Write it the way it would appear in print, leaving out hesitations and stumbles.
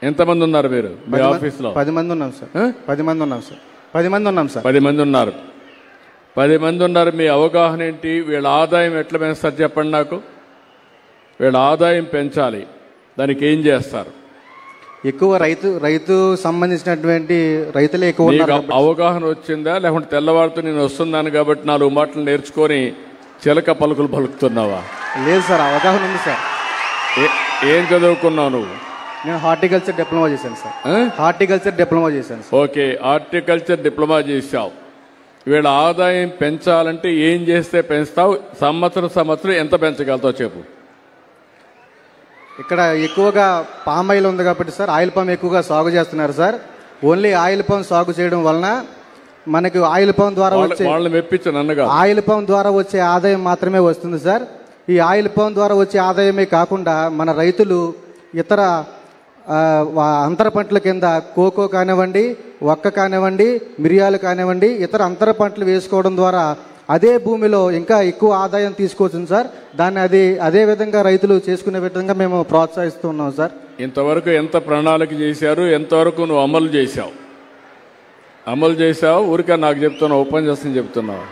ఎంతమంది ఉన్నారు మీరు మీ ఆఫీస్లో? 10 మంది ఉన్నాం సార్. 10 మంది ఉన్నాం సార్. 10 మంది ఉన్నాం సార్. 10 మంది ఉన్నారు. 10 మంది ఉన్నారు. మీ అవగాహన ఏంటి? వీళ్ళ ఆదాయం ఎట్లా పెంచుతారు చెప్పండి నాకు. వీళ్ళ ఆదాయం పెంచాలి, దానికి ఏం చేస్తారు? ఎక్కువ రైతు సంబంధించినటువంటి రైతులే ఎక్కువ ఉన్నారు. అవగాహన వచ్చిందా, లేకుంటే తెల్లవారితో నేను వస్తున్నాను కాబట్టి 4 మాటలు నేర్చుకొని చిలక పలుకులు పలుకుతున్నావా? లేదు సార్, అవగాహన ఉంది సార్. ఏం చదువుకున్నావు నువ్వు? నేను హార్టికల్చర్ డిప్లొమా చేశాను సార్. హార్టికల్చర్ డిప్లొమా చేశాను సార్. ఓకే, హార్టికల్చర్ డిప్లొమా చేశావు. వీళ్ళ ఆదాయం పెంచాలంటే ఏం చేస్తే పెంచుతావు? సంవత్సరం ఎంత పెంచగలుగుతావు చెప్పు. ఇక్కడ ఎక్కువగా పామ్ ఆయిల్ ఉంది కాబట్టి సార్, ఆయిల్ పామ్ ఎక్కువగా సాగు చేస్తున్నారు సార్. ఓన్లీ ఆయిల్ పామ్ సాగు చేయడం వలన మనకు ఆయిల్ పామ్ ద్వారా ఆయిల్ పామ్ ద్వారా వచ్చే ఆదాయం మాత్రమే వస్తుంది సార్. ఈ ఆయిల్ పామ్ ద్వారా వచ్చే ఆదాయమే కాకుండా మన రైతులు ఇతర అంతర పంటల కింద కోకో కానివ్వండి, వక్క కానివ్వండి, మిరియాలు కానివ్వండి, ఇతర అంతర పంటలు వేసుకోవడం ద్వారా అదే భూమిలో ఇంకా ఎక్కువ ఆదాయం తీసుకోవచ్చు సార్. దాన్ని అదే విధంగా రైతులు చేసుకునే విధంగా మేము ప్రోత్సహిస్తూ ఉన్నాం సార్. ఇంతవరకు ఎంత ప్రణాళిక చేశారు? ఎంతవరకు నువ్వు అమలు చేశావు? ఊరికే నాకు చెప్తున్నావు, ఉపన్యాసం చెప్తున్నావు?